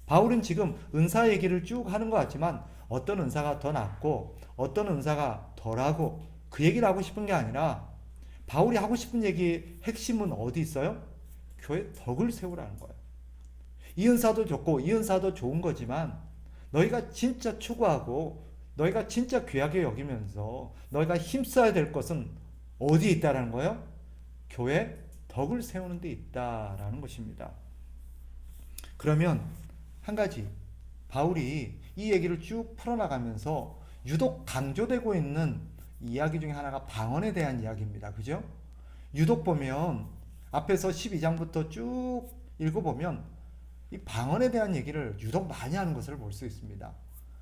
바울은 지금 은사 얘기를 쭉 하는 것 같지만 어떤 은사가 더 낫고 어떤 은사가 덜하고 그 얘기를 하고 싶은 게 아니라 바울이 하고 싶은 얘기의 핵심은 어디 있어요? 교회 덕을 세우라는 거예요. 이 은사도 좋고 이 은사도 좋은 거지만 너희가 진짜 추구하고 너희가 진짜 귀하게 여기면서 너희가 힘써야 될 것은 어디에 있다라는 거예요? 교회 덕을 세우는 데 있다라는 것입니다. 그러면 한 가지 바울이 이 얘기를 쭉 풀어나가면서 유독 강조되고 있는 이야기 중에 하나가 방언에 대한 이야기입니다. 그죠? 유독 보면 앞에서 12장부터 쭉 읽어보면 이 방언에 대한 얘기를 유독 많이 하는 것을 볼 수 있습니다.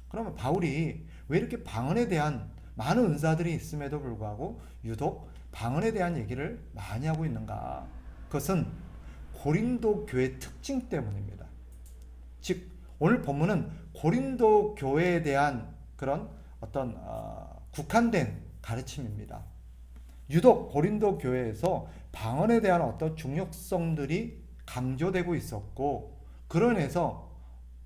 그러면 바울이 왜 이렇게 방언에 대한 많은 은사들이 있음에도 불구하고 유독 방언에 대한 얘기를 많이 하고 있는가? 그것은 고린도 교회 특징 때문입니다. 즉 오늘 본문은 고린도 교회에 대한 그런 어떤 국한된 가르침입니다. 유독 고린도 교회에서 방언에 대한 어떤 중요성들이 강조되고 있었고 그러면서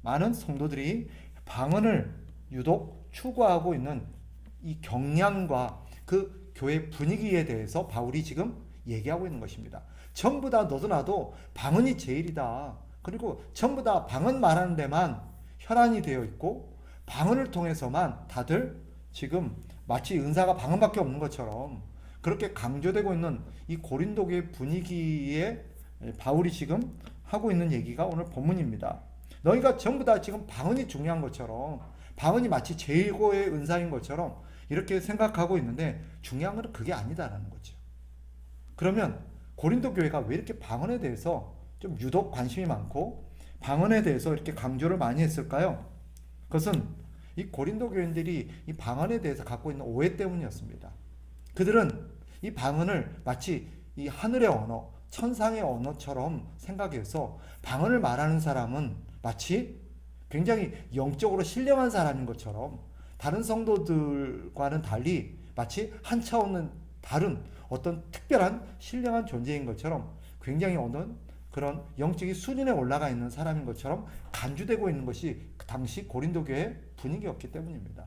많은 성도들이 방언을 유독 추구하고 있는 이 경향과 그 교회 분위기에 대해서 바울이 지금 얘기하고 있는 것입니다. 전부 다 너도 나도 방언이 제일이다. 그리고 전부 다 방언 말하는 데만 혈안이 되어 있고 방언을 통해서만 다들 지금 마치 은사가 방언밖에 없는 것처럼 그렇게 강조되고 있는 이 고린도교의 분위기에 바울이 지금 하고 있는 얘기가 오늘 본문입니다. 너희가 전부 다 지금 방언이 중요한 것처럼 방언이 마치 제일고의 은사인 것처럼 이렇게 생각하고 있는데 중요한 건 그게 아니다라는 거죠. 그러면 고린도 교회가 왜 이렇게 방언에 대해서 좀 유독 관심이 많고 방언에 대해서 이렇게 강조를 많이 했을까요? 그것은 이 고린도 교인들이 이 방언에 대해서 갖고 있는 오해 때문이었습니다. 그들은 이 방언을 마치 이 하늘의 언어, 천상의 언어처럼 생각해서 방언을 말하는 사람은 마치 굉장히 영적으로 신령한 사람인 것처럼 다른 성도들과는 달리 마치 한 차원은 다른 어떤 특별한 신령한 존재인 것처럼 굉장히 어떤 그런 영적인 수준에 올라가 있는 사람인 것처럼 간주되고 있는 것이 그 당시 고린도 교회의 분위기였기 때문입니다.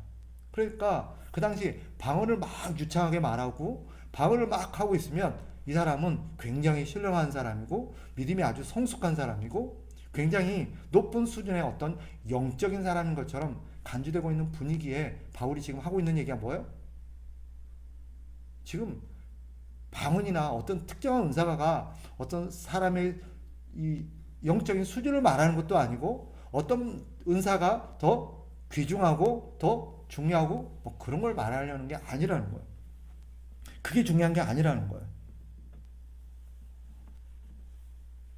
그러니까 그 당시 방언을 막 유창하게 말하고 방언을 막 하고 있으면 이 사람은 굉장히 신령한 사람이고 믿음이 아주 성숙한 사람이고 굉장히 높은 수준의 어떤 영적인 사람인 것처럼 간주되고 있는 분위기에 바울이 지금 하고 있는 얘기가 뭐예요? 지금 방언이나 어떤 특정한 은사가 어떤 사람의 이 영적인 수준을 말하는 것도 아니고 어떤 은사가 더 귀중하고 더 중요하고 뭐 그런 걸 말하려는 게 아니라는 거예요. 그게 중요한 게 아니라는 거예요.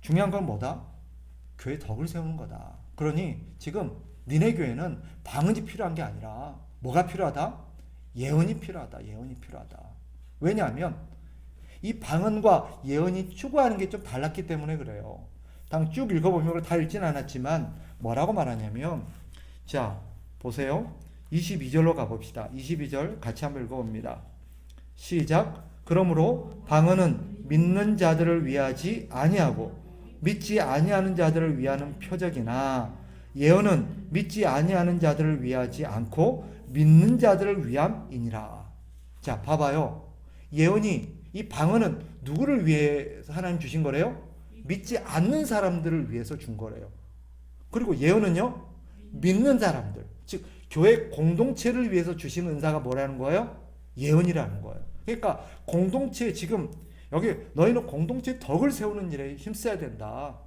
중요한 건 뭐다? 교회 덕을 세우는 거다. 그러니 지금 니네 교회는 방언이 필요한 게 아니라 뭐가 필요하다? 예언이 필요하다. 예언이 필요하다. 왜냐하면 이 방언과 예언이 추구하는 게 좀 달랐기 때문에 그래요. 당 쭉 읽어보면 다 읽진 않았지만 뭐라고 말하냐면 자 보세요. 22절로 가봅시다. 22절 같이 한번 읽어봅니다. 시작. 그러므로 방언은 믿는 자들을 위하지 아니하고 믿지 아니하는 자들을 위하는 표적이나 예언은 믿지 아니하는 자들을 위하지 않고 믿는 자들을 위함이니라. 자 봐봐요. 예언이 이 방언은 누구를 위해서 하나님 주신 거래요? 믿지 않는 사람들을 위해서 준 거래요. 그리고 예언은요? 믿는 사람들, 즉 교회 공동체를 위해서 주신 은사가 뭐라는 거예요? 예언이라는 거예요. 그러니까 공동체 지금 여기 너희는 공동체 덕을 세우는 일에 힘써야 된다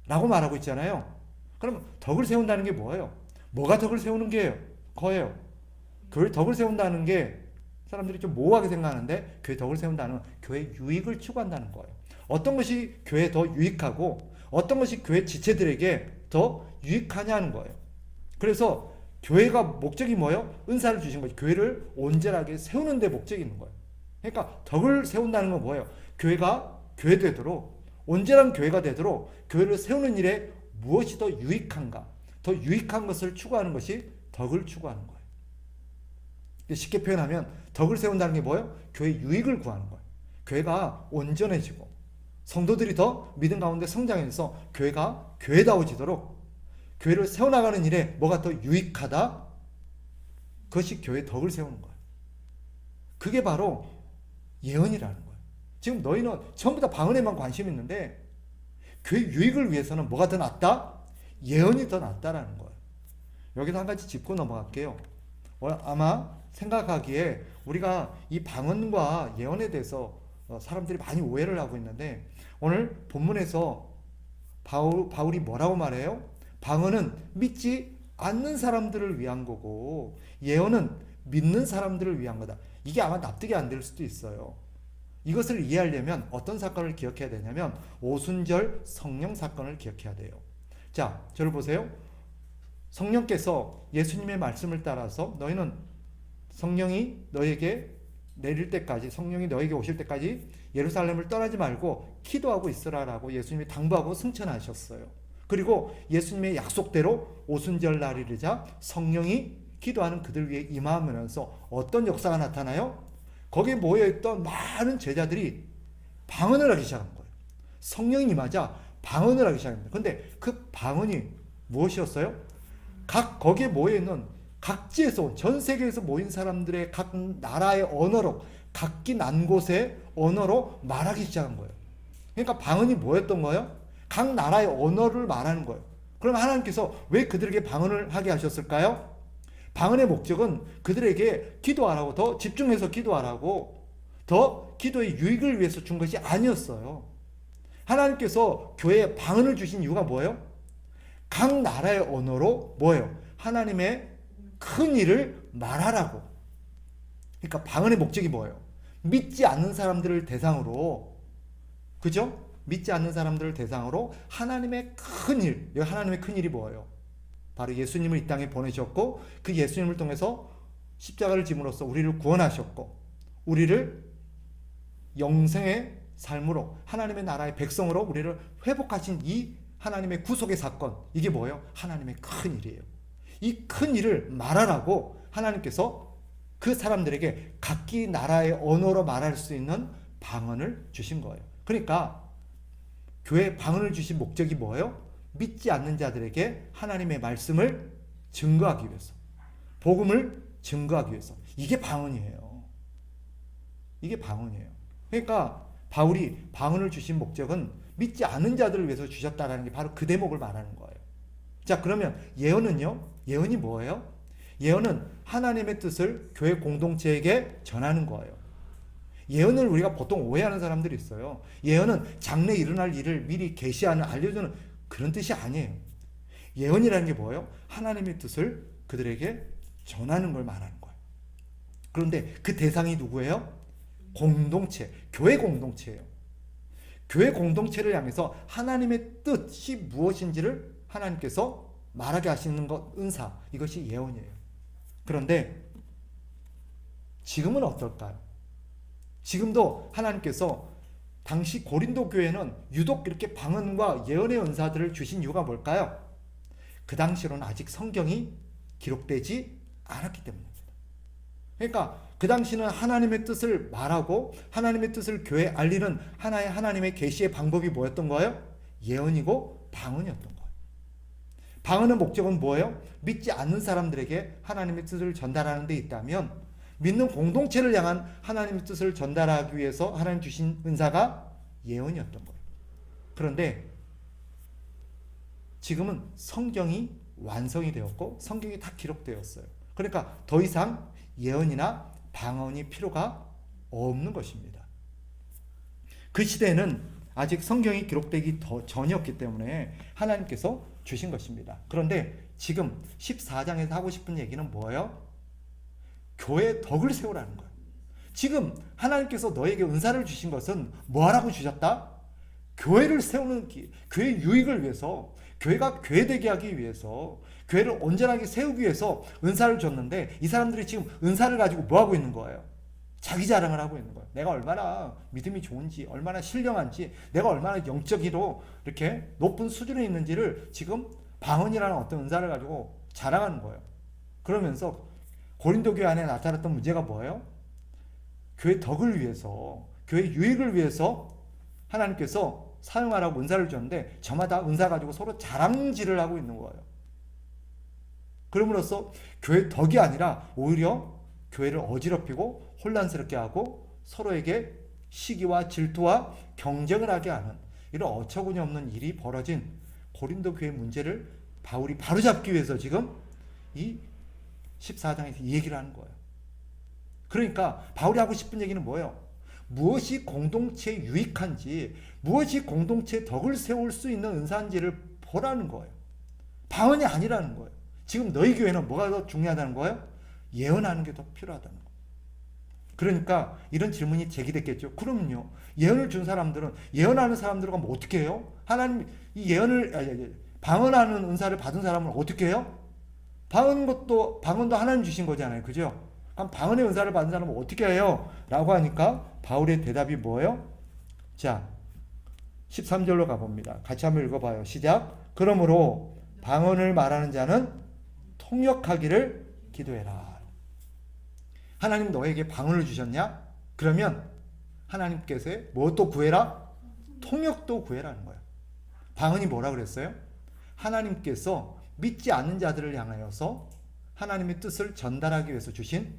라고 말하고 있잖아요. 그럼 덕을 세운다는 게 뭐예요? 뭐가 덕을 세우는 거예요? 교회 덕을 세운다는 게 사람들이 좀 모호하게 생각하는데 교회 덕을 세운다는 교회 유익을 추구한다는 거예요. 어떤 것이 교회에 더 유익하고 어떤 것이 교회 지체들에게 더 유익하냐는 거예요. 그래서 교회가 목적이 뭐예요? 은사를 주신 거지. 교회를 온전하게 세우는 데 목적이 있는 거예요. 그러니까 덕을 세운다는 건 뭐예요? 교회가 교회 되도록 온전한 교회가 되도록 교회를 세우는 일에 무엇이 더 유익한가? 더 유익한 것을 추구하는 것이 덕을 추구하는 거예요. 쉽게 표현하면 덕을 세운다는 게 뭐예요? 교회 유익을 구하는 거예요. 교회가 온전해지고 성도들이 더 믿음 가운데 성장해서 교회가 교회다워지도록 교회를 세워나가는 일에 뭐가 더 유익하다? 그것이 교회의 덕을 세우는 거예요. 그게 바로 예언이라는 거예요. 지금 너희는 전부 다 방언에만 관심 있는데 교회 유익을 위해서는 뭐가 더 낫다? 예언이 더 낫다라는 거예요. 여기서 한 가지 짚고 넘어갈게요. 아마 생각하기에 우리가 이 방언과 예언에 대해서 사람들이 많이 오해를 하고 있는데, 오늘 본문에서 바울이 뭐라고 말해요? 방언은 믿지 않는 사람들을 위한 거고 예언은 믿는 사람들을 위한 거다. 이게 아마 납득이 안 될 수도 있어요. 이것을 이해하려면 어떤 사건을 기억해야 되냐면 오순절 성령 사건을 기억해야 돼요. 자, 저를 보세요. 성령께서 예수님의 말씀을 따라서 너희는 성령이 너에게 내릴 때까지, 성령이 너에게 오실 때까지 예루살렘을 떠나지 말고 기도하고 있으라라고 예수님이 당부하고 승천하셨어요. 그리고 예수님의 약속대로 오순절 날이르자 성령이 기도하는 그들 위해 임하면서 어떤 역사가 나타나요? 거기에 모여있던 많은 제자들이 방언을 하기 시작한 거예요. 성령이 임하자 방언을 하기 시작합니다. 근데 그 방언이 무엇이었어요? 거기에 모여있는 각지에서 온, 전 세계에서 모인 사람들의 각 나라의 언어로, 각기 난 곳의 언어로 말하기 시작한 거예요. 그러니까 방언이 뭐였던 거예요? 각 나라의 언어를 말하는 거예요. 그럼 하나님께서 왜 그들에게 방언을 하게 하셨을까요? 방언의 목적은 그들에게 기도하라고, 더 집중해서 기도하라고, 더 기도의 유익을 위해서 준 것이 아니었어요. 하나님께서 교회에 방언을 주신 이유가 뭐예요? 각 나라의 언어로 뭐예요? 하나님의 큰 일을 말하라고. 그러니까 방언의 목적이 뭐예요? 믿지 않는 사람들을 대상으로, 그죠? 믿지 않는 사람들을 대상으로 하나님의 큰 일, 여기 하나님의 큰 일이 뭐예요? 바로 예수님을 이 땅에 보내셨고 그 예수님을 통해서 십자가를 짐으로써 우리를 구원하셨고 우리를 영생의 삶으로 하나님의 나라의 백성으로 우리를 회복하신 이 하나님의 구속의 사건, 이게 뭐예요? 하나님의 큰 일이에요. 이 큰 일을 말하라고 하나님께서 그 사람들에게 각기 나라의 언어로 말할 수 있는 방언을 주신 거예요. 그러니까 교회에 방언을 주신 목적이 뭐예요? 믿지 않는 자들에게 하나님의 말씀을 증거하기 위해서, 복음을 증거하기 위해서. 이게 방언이에요. 이게 방언이에요. 그러니까 바울이 방언을 주신 목적은 믿지 않는 자들을 위해서 주셨다라는 게 바로 그 대목을 말하는 거예요. 자, 그러면 예언은요? 예언이 뭐예요? 예언은 하나님의 뜻을 교회 공동체에게 전하는 거예요. 예언을 우리가 보통 오해하는 사람들이 있어요. 예언은 장래 일어날 일을 미리 계시하는, 알려주는 그런 뜻이 아니에요. 예언이라는 게 뭐예요? 하나님의 뜻을 그들에게 전하는 걸 말하는 거예요. 그런데 그 대상이 누구예요? 공동체, 교회 공동체예요. 교회 공동체를 향해서 하나님의 뜻이 무엇인지를 하나님께서 말하게 하시는 것, 은사, 이것이 예언이에요. 그런데 지금은 어떨까요? 지금도 하나님께서 당시 고린도 교회는 유독 이렇게 방언과 예언의 은사들을 주신 이유가 뭘까요? 그 당시로는 아직 성경이 기록되지 않았기 때문입니다. 그러니까 그 당시는 하나님의 뜻을 말하고 하나님의 뜻을 교회에 알리는 하나의 하나님의 계시의 방법이 뭐였던 거예요? 예언이고 방언이었던 거예요. 방언의 목적은 뭐예요? 믿지 않는 사람들에게 하나님의 뜻을 전달하는 데 있다면 믿는 공동체를 향한 하나님의 뜻을 전달하기 위해서 하나님 주신 은사가 예언이었던 거예요. 그런데 지금은 성경이 완성이 되었고 성경이 다 기록되었어요. 그러니까 더 이상 예언이나 방언이 필요가 없는 것입니다. 그 시대에는 아직 성경이 기록되기 전이었기 때문에 하나님께서 주신 것입니다. 그런데 지금 14장에서 하고 싶은 얘기는 뭐예요? 교회의 덕을 세우라는 거예요. 지금 하나님께서 너에게 은사를 주신 것은 뭐하라고 주셨다? 교회를 세우는, 교회의 유익을 위해서, 교회가 교회되게 하기 위해서, 교회를 온전하게 세우기 위해서 은사를 줬는데 이 사람들이 지금 은사를 가지고 뭐하고 있는 거예요? 자기 자랑을 하고 있는 거예요. 내가 얼마나 믿음이 좋은지, 얼마나 신령한지, 내가 얼마나 영적으로 이렇게 높은 수준에 있는지를 지금 방언이라는 어떤 은사를 가지고 자랑하는 거예요. 그러면서 고린도 교회 안에 나타났던 문제가 뭐예요? 교회 덕을 위해서, 교회 유익을 위해서 하나님께서 사용하라고 은사를 줬는데 저마다 은사 가지고 서로 자랑질을 하고 있는 거예요. 그럼으로써 교회 덕이 아니라 오히려 교회를 어지럽히고 혼란스럽게 하고 서로에게 시기와 질투와 경쟁을 하게 하는 이런 어처구니 없는 일이 벌어진 고린도 교회 문제를 바울이 바로잡기 위해서 지금 이 14장에서 이 얘기를 하는 거예요. 그러니까 바울이 하고 싶은 얘기는 뭐예요? 무엇이 공동체에 유익한지, 무엇이 공동체의 덕을 세울 수 있는 은사인지를 보라는 거예요. 방언이 아니라는 거예요. 지금 너희 교회는 뭐가 더 중요하다는 거예요? 예언하는 게 더 필요하다는 거예요. 그러니까 이런 질문이 제기됐겠죠. 그러면요, 예언을 준 사람들은, 예언하는 사람들과 뭐 어떻게 해요? 하나님 이 예언을 방언하는 은사를 받은 사람은 어떻게 해요? 방언도 하나님 주신 거잖아요. 그죠? 그럼 방언의 은사를 받은 사람은 어떻게 해요? 라고 하니까 바울의 대답이 뭐예요? 자, 13절로 가봅니다. 같이 한번 읽어봐요. 시작. 그러므로 방언을 말하는 자는 통역하기를 기도해라. 하나님 너에게 방언을 주셨냐? 그러면 하나님께서 무엇도 구해라? 통역도 구해라는 거예요. 방언이 뭐라 그랬어요? 하나님께서 믿지 않는 자들을 향하여서 하나님의 뜻을 전달하기 위해서 주신,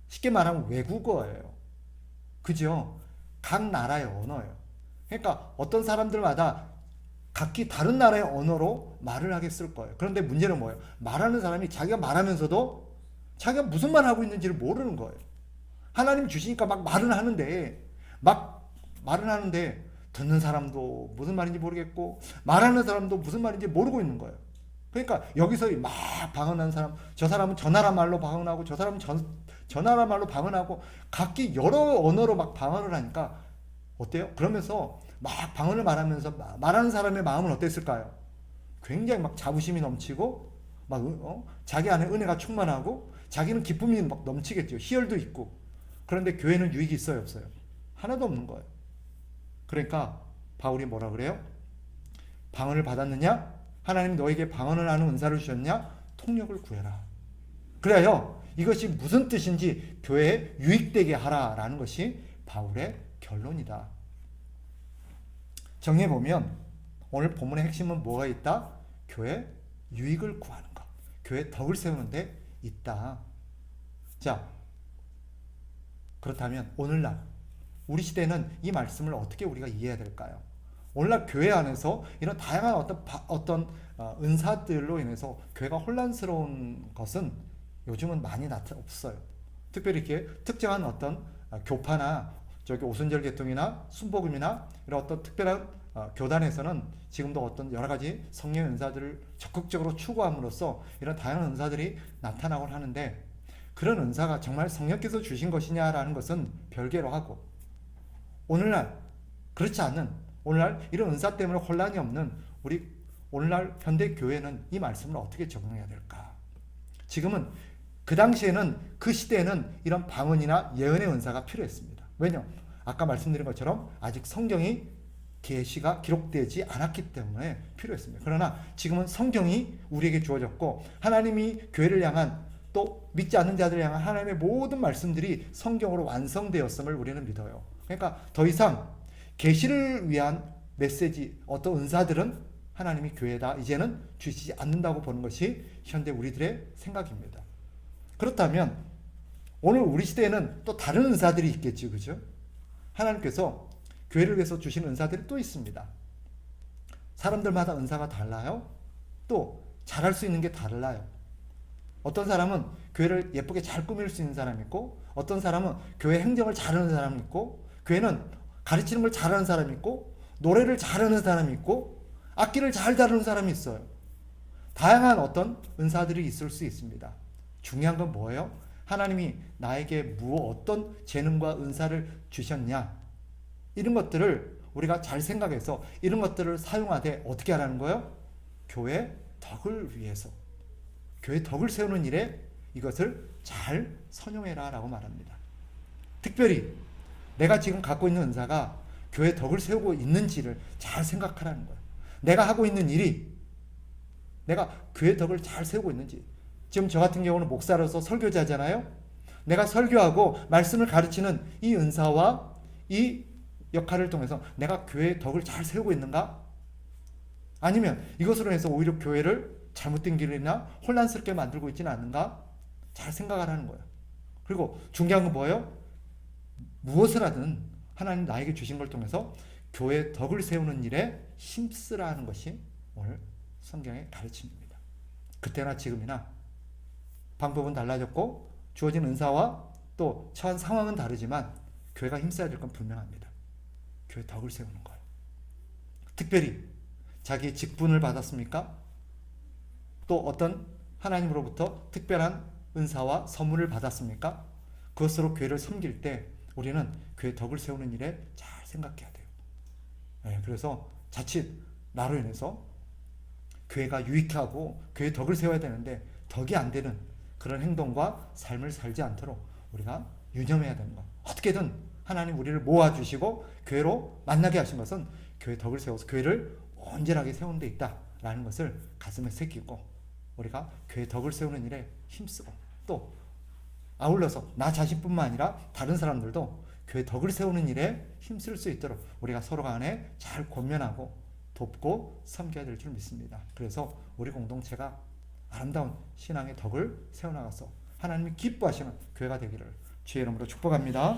쉽게 말하면 외국어예요. 그죠? 각 나라의 언어예요. 그러니까 어떤 사람들마다 각기 다른 나라의 언어로 말을 하게 쓸 거예요. 그런데 문제는 뭐예요? 말하는 사람이 자기가 말하면서도 자기가 무슨 말 하고 있는지를 모르는 거예요. 하나님 주시니까 막 말은 하는데 듣는 사람도 무슨 말인지 모르겠고 말하는 사람도 무슨 말인지 모르고 있는 거예요. 그러니까 여기서 막 방언하는 사람, 저 사람은 저 나라 말로 방언하고 저 사람은 저 나라 말로 방언하고 각기 여러 언어로 막 방언을 하니까 어때요? 그러면서 막 방언을 말하면서 말하는 사람의 마음은 어땠을까요? 굉장히 막 자부심이 넘치고 막 자기 안에 은혜가 충만하고 자기는 기쁨이 막 넘치겠죠. 희열도 있고. 그런데 교회는 유익이 있어요, 없어요? 하나도 없는 거예요. 그러니까 바울이 뭐라 그래요? 방언을 받았느냐? 하나님 너에게 방언을 하는 은사를 주셨냐? 통역을 구해라. 그래요. 이것이 무슨 뜻인지 교회에 유익되게 하라라는 것이 바울의 결론이다. 정리해보면 오늘 본문의 핵심은 뭐가 있다? 교회 유익을 구하는 것. 교회 덕을 세우는 데 있다. 자, 그렇다면 오늘날 우리 시대는 이 말씀을 어떻게 우리가 이해해야 될까요? 오늘날 교회 안에서 이런 다양한 어떤 은사들로 인해서 교회가 혼란스러운 것은 요즘은 많이 없어요. 특별히 이렇게 특정한 어떤 교파나 오순절 계통이나 순복음이나 이런 어떤 특별한 교단에서는 지금도 어떤 여러 가지 성령의 은사들을 적극적으로 추구함으로써 이런 다양한 은사들이 나타나곤 하는데, 그런 은사가 정말 성령께서 주신 것이냐라는 것은 별개로 하고, 오늘날 그렇지 않는, 오늘날 이런 은사 때문에 혼란이 없는 우리 오늘날 현대 교회는 이 말씀을 어떻게 적용해야 될까? 지금은 그 당시에는, 그 시대에는 이런 방언이나 예언의 은사가 필요했습니다. 왜냐? 아까 말씀드린 것처럼 아직 성경이 계시가 기록되지 않았기 때문에 필요했습니다. 그러나 지금은 성경이 우리에게 주어졌고 하나님이 교회를 향한, 또 믿지 않는 자들을 향한 하나님의 모든 말씀들이 성경으로 완성되었음을 우리는 믿어요. 그러니까 더 이상 계시를 위한 메시지, 어떤 은사들은 하나님이 교회에다 이제는 주시지 않는다고 보는 것이 현대 우리들의 생각입니다. 그렇다면 오늘 우리 시대에는 또 다른 은사들이 있겠죠, 그죠? 하나님께서 교회를 위해서 주신 은사들이 또 있습니다. 사람들마다 은사가 달라요. 또 잘할 수 있는 게 달라요. 어떤 사람은 교회를 예쁘게 잘 꾸밀 수 있는 사람이 있고, 어떤 사람은 교회 행정을 잘하는 사람이 있고, 교회는 가르치는 걸 잘하는 사람이 있고, 노래를 잘하는 사람이 있고, 악기를 잘 다루는 사람이 있어요. 다양한 어떤 은사들이 있을 수 있습니다. 중요한 건 뭐예요? 하나님이 나에게 어떤 재능과 은사를 주셨냐, 이런 것들을 우리가 잘 생각해서 이런 것들을 사용하되 어떻게 하라는 거예요? 교회 덕을 위해서, 교회 덕을 세우는 일에 이것을 잘 선용해라 라고 말합니다. 특별히 내가 지금 갖고 있는 은사가 교회 덕을 세우고 있는지를 잘 생각하라는 거예요. 내가 하고 있는 일이 내가 교회 덕을 잘 세우고 있는지. 지금 저 같은 경우는 목사로서 설교자잖아요. 내가 설교하고 말씀을 가르치는 이 은사와 이 역할을 통해서 내가 교회의 덕을 잘 세우고 있는가? 아니면 이것으로 해서 오히려 교회를 잘못된 길이나 혼란스럽게 만들고 있지는 않는가? 잘 생각하라는 거예요. 그리고 중요한 건 뭐예요? 무엇을 하든 하나님 나에게 주신 걸 통해서 교회 덕을 세우는 일에 힘쓰라는 것이 오늘 성경의 가르침입니다. 그때나 지금이나 방법은 달라졌고 주어진 은사와 또 처한 상황은 다르지만 교회가 힘써야 될 건 분명합니다. 교회 덕을 세우는 거예요. 특별히 자기 직분을 받았습니까? 또 어떤 하나님으로부터 특별한 은사와 선물을 받았습니까? 그것으로 교회를 섬길 때 우리는 교회 덕을 세우는 일에 잘 생각해야 돼요. 네, 그래서 자칫 나로 인해서 교회가 유익하고 교회 덕을 세워야 되는데 덕이 안 되는 그런 행동과 삶을 살지 않도록 우리가 유념해야 되는 것. 어떻게든 하나님 우리를 모아주시고 교회로 만나게 하신 것은 교회 덕을 세워서 교회를 온전하게 세우는 데 있다라는 것을 가슴에 새기고 우리가 교회 덕을 세우는 일에 힘쓰고 또 아울러서 나 자신뿐만 아니라 다른 사람들도 교회 덕을 세우는 일에 힘쓸 수 있도록 우리가 서로 간에 잘 권면하고 돕고 섬겨야 될 줄 믿습니다. 그래서 우리 공동체가 아름다운 신앙의 덕을 세워나가서 하나님이 기뻐하시는 교회가 되기를 주의 이름으로 축복합니다.